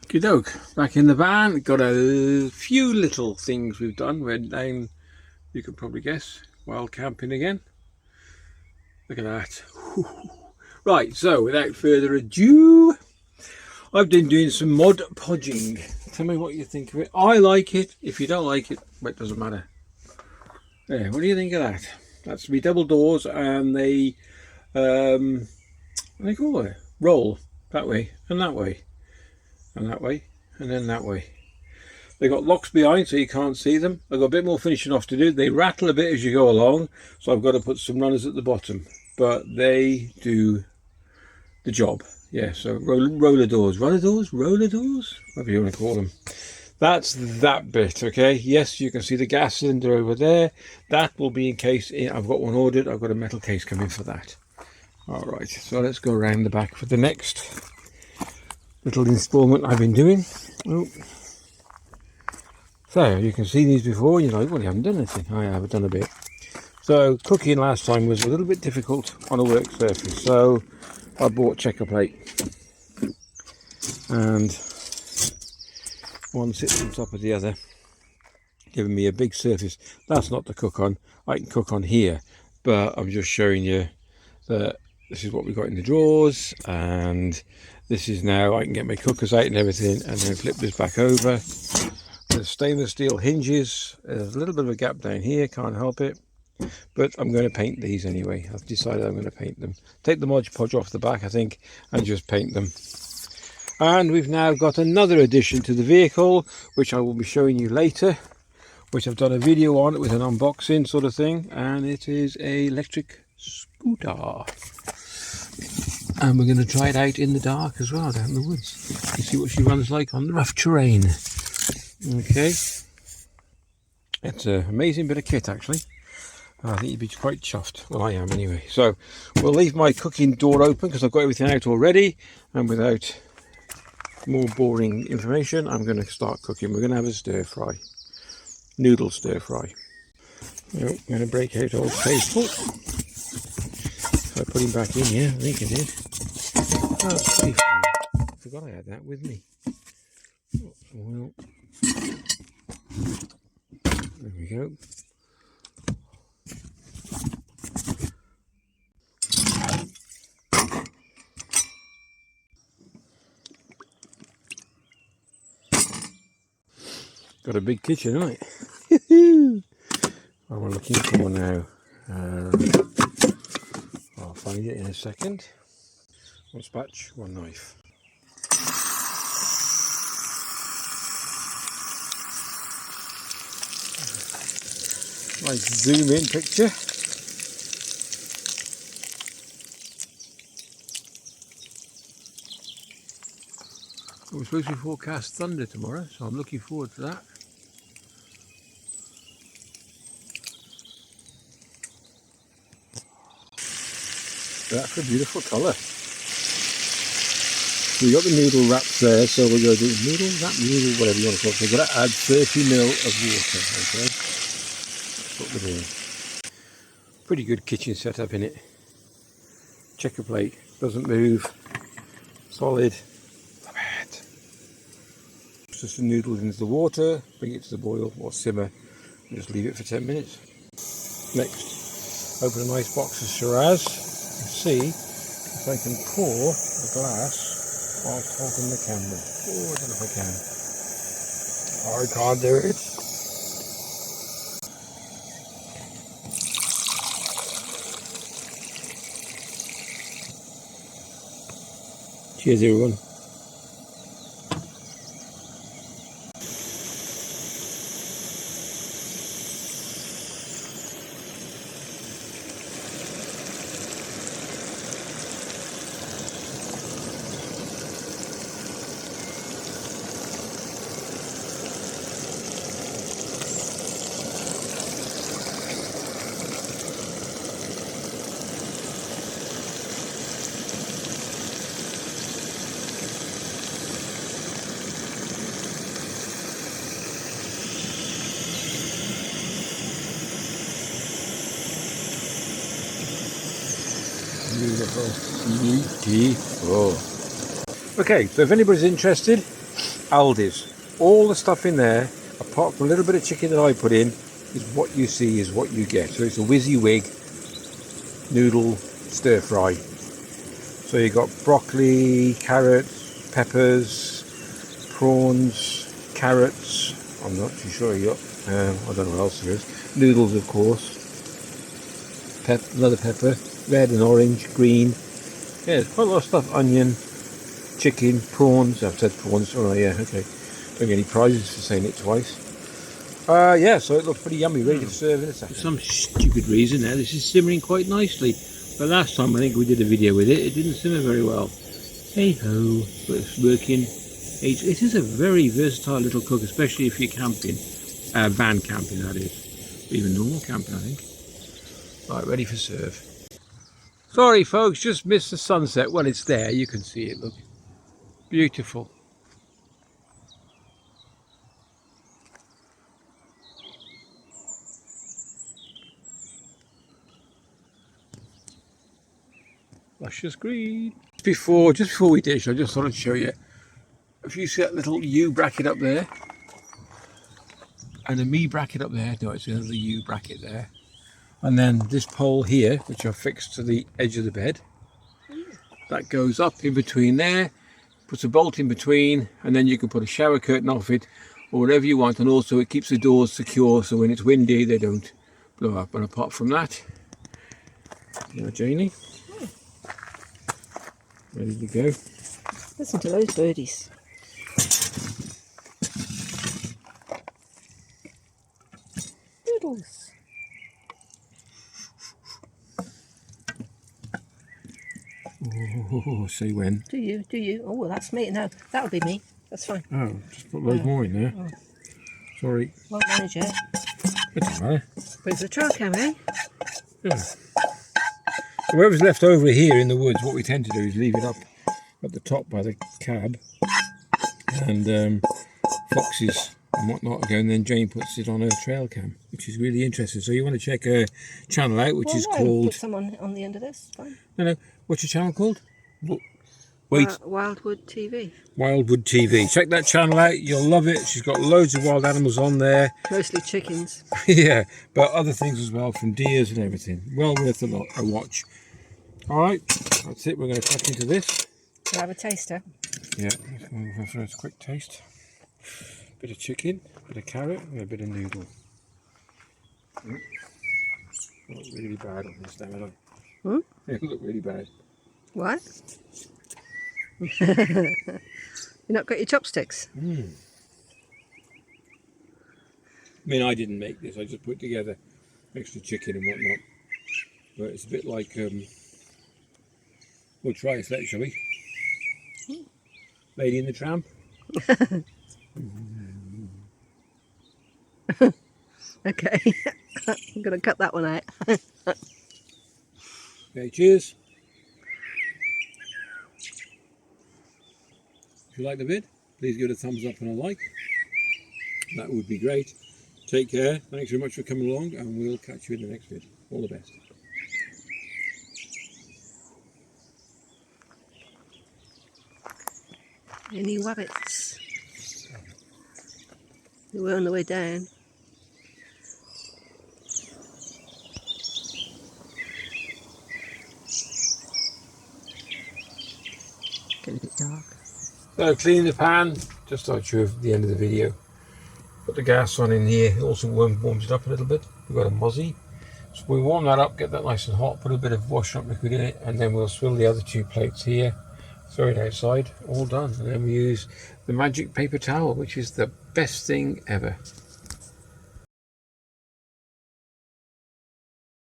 Good doke, back in the van. Got a few little things we've done. We're down, you could probably guess, while camping again. Look at that. Right, so without further ado, I've been doing some Mod Podging. Tell me what you think of it. I like it. If you don't like it, well, it doesn't matter. Yeah, what do you think of that? That's me double doors, and they what do they call it? Roll that way and that way and that way and then that way. They got locks behind so you can't see them. I've got a bit more finishing off to do. They rattle a bit as you go along, so I've got to put some runners at the bottom, but they do the job. Yeah, so roller doors, whatever you want to call them. That's that bit, okay? Yes, you can see the gas cylinder over there. That will be in case I've got one ordered. I've got a metal case coming for that. All right, so let's go around the back for the next little installment I've been doing. Oh. So you can see these before, and you're like, well, you haven't done anything. I have done a bit. So cooking last time was a little bit difficult on a work surface, so I bought checker plate, and one sits on top of the other, giving me a big surface. That's not to cook on. I can cook on here, but I'm just showing you that this is what we've got in the drawers, and this is now I can get my cookers out and everything, and then flip this back over. The stainless steel hinges, there's a little bit of a gap down here, can't help it, but I'm going to paint these anyway. I've decided I'm going to paint them. Take the Mod Podge off the back, I think, and just paint them. And we've now got another addition to the vehicle, which I will be showing you later, which I've done a video on with an unboxing sort of thing, and it is a electric scooter. And we're going to try it out in the dark as well, down in the woods. You see what she runs like on the rough terrain. Okay, it's an amazing bit of kit actually. I think you'd be quite chuffed. Well, I am anyway. So we'll leave my cooking door open because I've got everything out already, and without more boring information, I'm going to start cooking. We're going to have a stir fry, noodle stir fry. I'm going to break out Old Faithful. So I put him back in here, I think I did. Oh, that's pretty fun. I forgot I had that with me. Well, there we go. Got a big kitchen, haven't it? What am I looking for now? I'll find it in a second. One spatch, one knife. Nice zoom in picture. We're supposed to forecast thunder tomorrow, so I'm looking forward to that. That's a beautiful colour. We got the noodle wraps there, so we're going to do noodle, whatever you want to call it. We've got to add 30 ml of water, okay? That's what we're doing. Pretty good kitchen setup in it. Checker plate, doesn't move, solid. Love it. Just the noodles into the water, bring it to the boil or simmer, and just leave it for 10 minutes. Next, open a nice box of Shiraz and see if I can pour a glass whilst holding the camera. Oh, I don't know if I can. I can't do it. Cheers everyone. Beautiful. Okay, so if anybody's interested, Aldi's. All the stuff in there, apart from a little bit of chicken that I put in, is what you see is what you get. So it's a WYSIWYG noodle stir fry. So you've got broccoli, carrots, peppers, prawns, carrots. I'm not too sure you got, I don't know what else there is. Noodles, of course. Another pepper, red and orange, green. Yeah, there's quite a lot of stuff. Onion, chicken, prawns. I've said prawns. Oh yeah, okay. Don't get any prizes for saying it twice. Yeah, so it looks pretty yummy, ready to serve in a second. For some stupid reason now, this is simmering quite nicely. But last time I think we did a video with it, it didn't simmer very well. Hey ho, but it's working. It is a very versatile little cook, especially if you're camping. Van camping, that is. Or even normal camping, I think. Right, ready for serve. Sorry folks, just missed the sunset. Well, it's there, you can see it, look. Beautiful. Luscious green. Just before we dish, I just thought I'd show you. If you see that little U bracket up there, and a me bracket up there, no, it's another U bracket there. And then this pole here, which I've fixed to the edge of the bed, that goes up in between there, puts a bolt in between, and then you can put a shower curtain off it, or whatever you want, and also it keeps the doors secure, so when it's windy, they don't blow up. And apart from that, now Janie, ready to go. Listen to those birdies. Noodles. Oh, say when. Do you? Oh, well, that's me. No, that'll be me. That's fine. Oh, just put loads more in there. Oh. Sorry. Won't manage it. It doesn't matter. Where's the trail cam, eh? Yeah. So whatever's left over here in the woods, what we tend to do is leave it up at the top by the cab, and foxes and whatnot go, and then Jane puts it on her trail cam, which is really interesting. So you want to check her channel out, which is called... Put some on the end of this. Fine. No. What's your channel called? Wait. Wildwood TV. Wildwood TV. Check that channel out. You'll love it. She's got loads of wild animals on there. Mostly chickens. Yeah, but other things as well, from deers and everything. Well worth a watch. All right, that's it. We're going to crack into this. We'll have a taster. Yeah, for a quick taste. Bit of chicken, bit of carrot, and a bit of noodle. Look really bad on this now, Hmm? It look really bad. What? You not got your chopsticks? I mean, I didn't make this. I just put together extra chicken and whatnot. But it's a bit like, we'll try a select, shall we? Lady in the Tramp. Okay, I'm going to cut that one out. Okay, cheers. If you like the vid, please give it a thumbs up and a like. That would be great. Take care. Thanks very much for coming along, and we'll catch you in the next vid. All the best. Any wabbits? They were on the way down. Getting a bit dark. So clean the pan, just like you at the end of the video. Put the gas on in here, it also warms it up a little bit. We've got a mozzie. So we warm that up, get that nice and hot, put a bit of washing up liquid in it, and then we'll swill the other two plates here, throw it outside, all done. And then we use the magic paper towel, which is the best thing ever.